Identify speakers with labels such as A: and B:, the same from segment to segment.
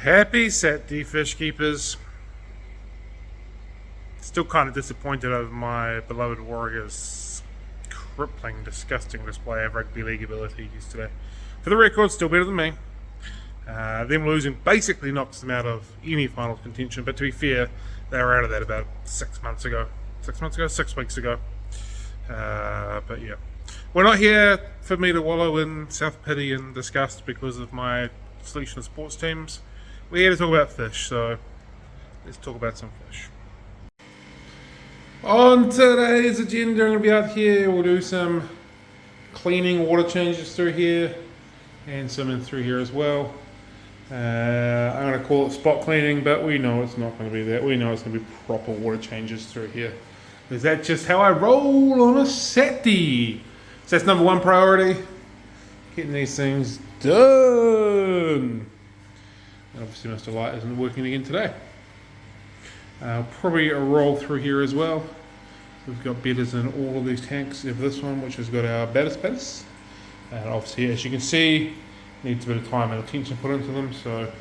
A: Happy Saturday, fish keepers. Still kind of disappointed over my beloved Warriors' crippling, disgusting display of rugby league ability yesterday. For the record, still better than me. Them losing basically knocks them out of any finals contention, but to be fair, they were out of that about 6 months ago. 6 weeks ago. But yeah. We're not here for me to wallow in self-pity and disgust because of my selection of sports teams. We're here to talk about fish, so let's talk about some fish. On today's agenda, I'm going to be out here. We'll do some cleaning, water changes through here, and some in through here as well. I'm going to call it spot cleaning, but we know it's not going to be that. We know it's going to be proper water changes through here. Is that just how I roll on a Saturday? So that's number one priority, getting these things done. And obviously Mr. Light isn't working again today. Probably a roll through here as well. We've got bedders in all of these tanks. We have this one, which has got our bedders. And obviously, as you can see, needs a bit of time and attention put into them, so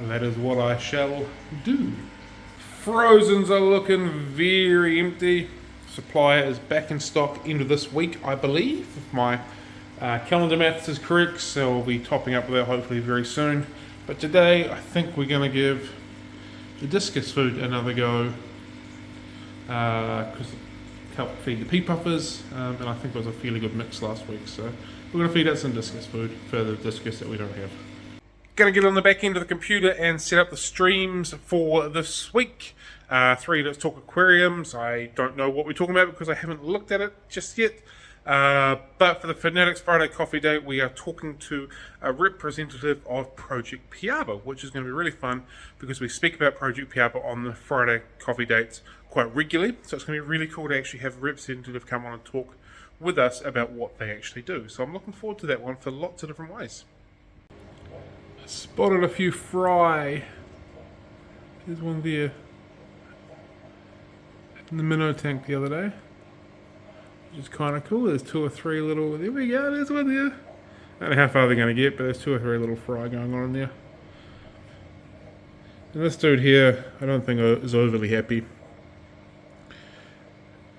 A: that is what I shall do. Frozens are looking very empty. Supplier is back in stock end of this week, I believe, if my calendar maths is correct, so we'll be topping up with that hopefully very soon. But today, I think we're going to give the discus food another go, because it helped feed the pea puffers, and I think it was a fairly good mix last week, so we're going to feed out some discus food for the discus that we don't have. Going to get on the back end of the computer and set up the streams for this week. 3 Let's Talk Aquariums. I don't know what we're talking about because I haven't looked at it just yet. But for the Fanatics Friday Coffee Date, we are talking to a representative of Project Piaba, which is going to be really fun because we speak about Project Piaba on the Friday Coffee Dates quite regularly. So it's going to be really cool to actually have a representative come on and talk with us about what they actually do. So I'm looking forward to that one for lots of different ways. Spotted a few fry. There's one there in the minnow tank the other day, which is kind of cool. There's 2 or 3 little, there we go, there's one there. I don't know how far they're going to get, but there's 2 or 3 little fry going on in there. And this dude here, I don't think is overly happy.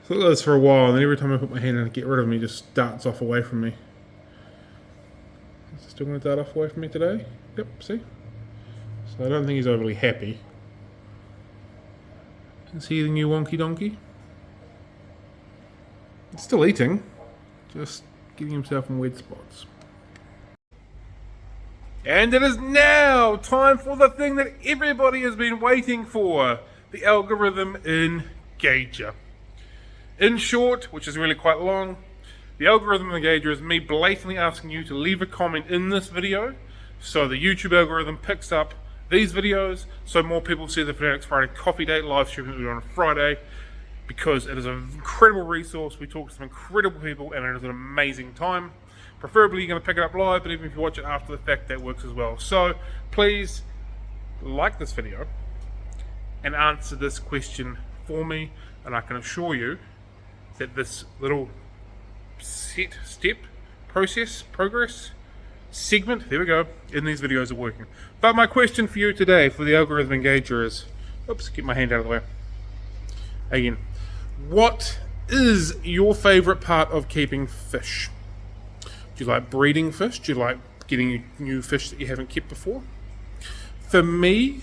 A: So look at this for a while, and then every time I put my hand in to get rid of him, he just darts off away from me. Is he still going to dart off away from me today? Yep, see? So I don't think he's overly happy. Is he the new wonky donkey? He's still eating, just getting himself in weird spots. And it is now time for the thing that everybody has been waiting for, the algorithm engager. In short, which is really quite long, the algorithm engager is me blatantly asking you to leave a comment in this video so the YouTube algorithm picks up these videos so more people see the Fanatics Friday Coffee Date live stream that we do on a Friday, because it is an incredible resource. We talk to some incredible people and it is an amazing time. Preferably you're going to pick it up live, but even if you watch it after the fact, that works as well. So please like this video and answer this question for me, and I can assure you that this little progress segment, there we go, in these videos are working. But my question for you today for the algorithm engager is, oops, get my hand out of the way. Again, what is your favorite part of keeping fish? Do you like breeding fish? Do you like getting new fish that you haven't kept before? For me,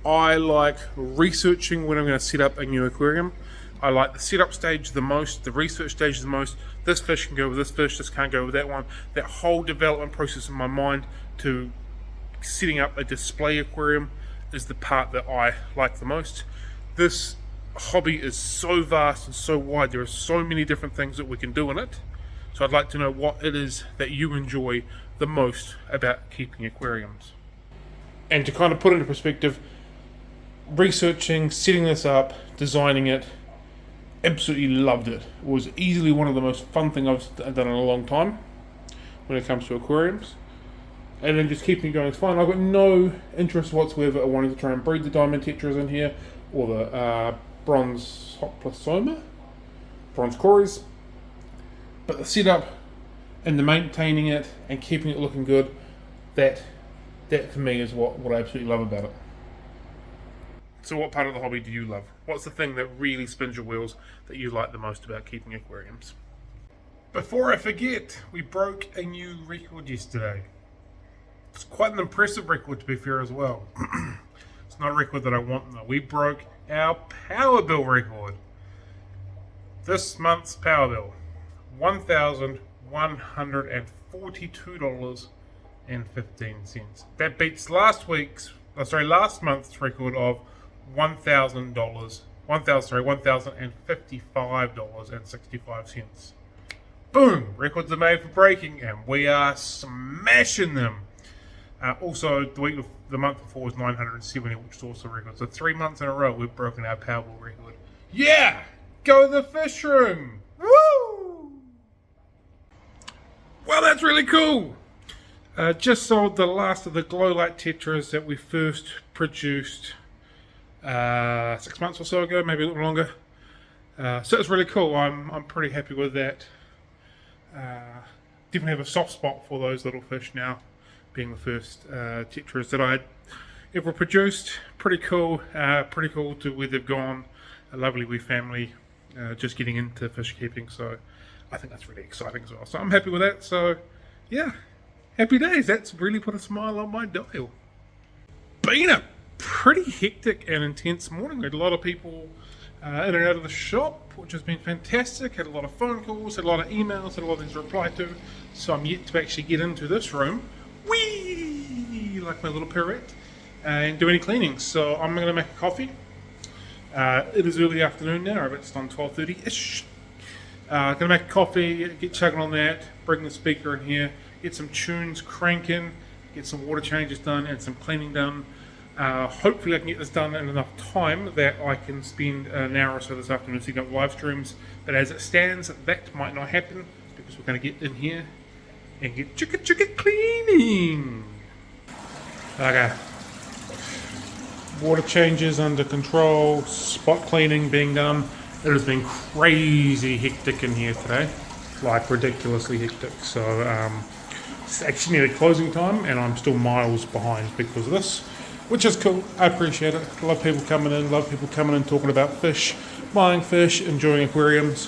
A: I like researching when I'm going to set up a new aquarium. I like the setup stage the most, the research stage the most. This fish can go with this fish, this can't go with that one. That whole development process in my mind to setting up a display aquarium is the part that I like the most. This hobby is so vast and so wide. There are so many different things that we can do in it. So I'd like to know what it is that you enjoy the most about keeping aquariums. And to kind of put into perspective, researching, setting this up, designing it, absolutely loved it. It was easily one of the most fun things I've done in a long time when it comes to aquariums. And then just keeping it going is fine. I've got no interest whatsoever in wanting to try and breed the diamond tetras in here, or the bronze hoplosoma, bronze cories. But the setup and the maintaining it and keeping it looking good, that's That for me is what I absolutely love about it. So what part of the hobby do you love? What's the thing that really spins your wheels that you like the most about keeping aquariums? Before I forget, we broke a new record yesterday. It's quite an impressive record, to be fair, as well. It's not a record that I want though. We broke our power bill record. This month's power bill, $1,142.15. That beats last month's record of $1,055.65. Boom! Records are made for breaking, and we are smashing them. Also, the month before was 970, which is also a record. So 3 months in a row, we've broken our Powerball record. Yeah! Go to the fish room! Woo! Well, that's really cool! Just sold the last of the glow light tetras that we first produced 6 months or so ago, maybe a little longer. So it's really cool. I'm pretty happy with that. Definitely have a soft spot for those little fish now, being the first tetras that I ever produced. Pretty cool to where they've gone. A lovely wee family, just getting into fish keeping, so I think that's really exciting as well. So I'm happy with that. So yeah, happy days. That's really put a smile on my dial. Been a pretty hectic and intense morning. We had a lot of people in and out of the shop, which has been fantastic. Had a lot of phone calls, had a lot of emails, had a lot of things to reply to. So I'm yet to actually get into this room, whee, like my little pirouette, and do any cleaning. So I'm going to make a coffee. It is early afternoon now. It's done 12:30ish. Going to make a coffee, get chugging on that, bring the speaker in here, get some tunes cranking, get some water changes done and some cleaning done. Hopefully I can get this done in enough time that I can spend an hour or so this afternoon setting up live streams. But as it stands, that might not happen because we're going to get in here and get chicka cleaning. Okay. Water changes under control, spot cleaning being done. It has been crazy hectic in here today, like ridiculously hectic. So it's actually nearly closing time and I'm still miles behind because of this, which is cool. I appreciate it. Love people coming in, talking about fish, buying fish, enjoying aquariums.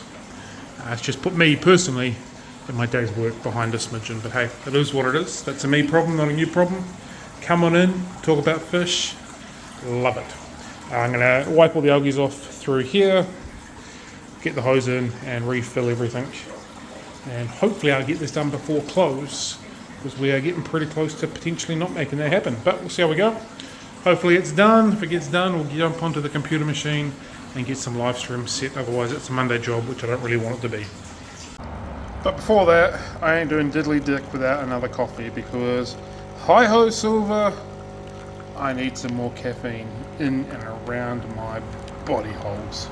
A: It's just put me personally in my day's work behind a smidgen, but hey, it is what it is. That's a me problem, not a you problem. Come on in, talk about fish. Love it. I'm going to wipe all the algae off through here, get the hose in and refill everything. And hopefully I'll get this done before close, because we are getting pretty close to potentially not making that happen. But we'll see how we go. Hopefully it's done. If it gets done, we'll jump onto the computer machine and get some live streams set. Otherwise it's a Monday job, which I don't really want it to be. But before that, I ain't doing diddly dick without another coffee, because hi-ho Silver, I need some more caffeine in and around my body holes.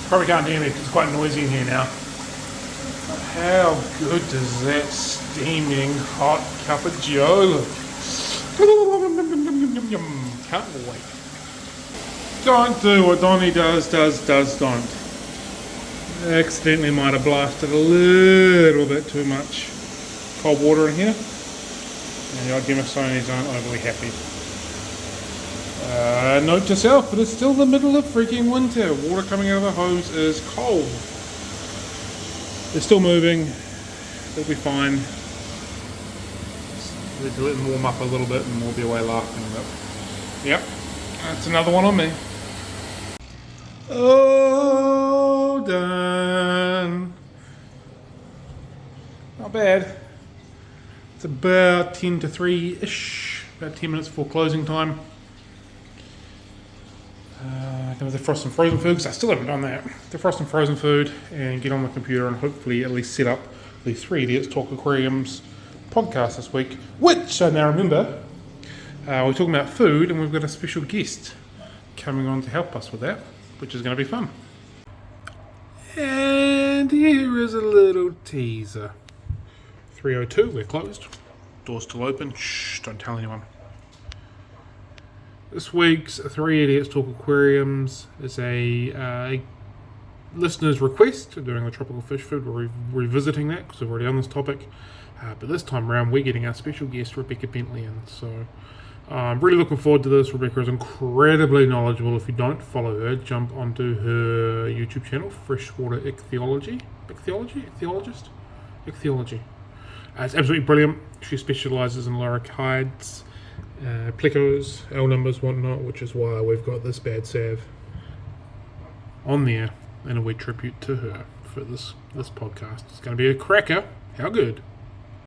A: Probably can't hear me because it's quite noisy in here now. But how good does that steaming hot cup of joe look? Can't wait. Don't do what Donnie does, don't. Accidentally might have blasted a little bit too much cold water in here. And the Demostones aren't overly happy. Note to self, but it's still the middle of freaking winter. Water coming out of the hose is cold. They're still moving. They'll be fine. Let them warm up a little bit and we'll be away laughing a bit. Yep, that's another one on me. Oh, done. Not bad. It's about 10 to 3-ish, about 10 minutes before closing time. Going to defrost some frozen food, because I still haven't done that. Defrost some frozen food and get on the computer and hopefully at least set up the 3 Idiots Talk Aquariums podcast this week, which I now remember, we're talking about food and we've got a special guest coming on to help us with that, which is going to be fun. And here is a little teaser. 3:02, we're closed. Door's still open. Shh, don't tell anyone. This week's 3 Idiots Talk Aquariums is a listener's request. We're doing the tropical fish food. We're revisiting that because we've already done this topic. But this time around, we're getting our special guest, Rebecca Bentley, in. So I'm really looking forward to this. Rebecca is incredibly knowledgeable. If you don't follow her, jump onto her YouTube channel, Freshwater Ichthyology. Ichthyology. It's absolutely brilliant. She specialises in loricides, plecos, L numbers, whatnot, which is why we've got this bad salve on there in a wee tribute to her for this podcast. It's going to be a cracker. How good?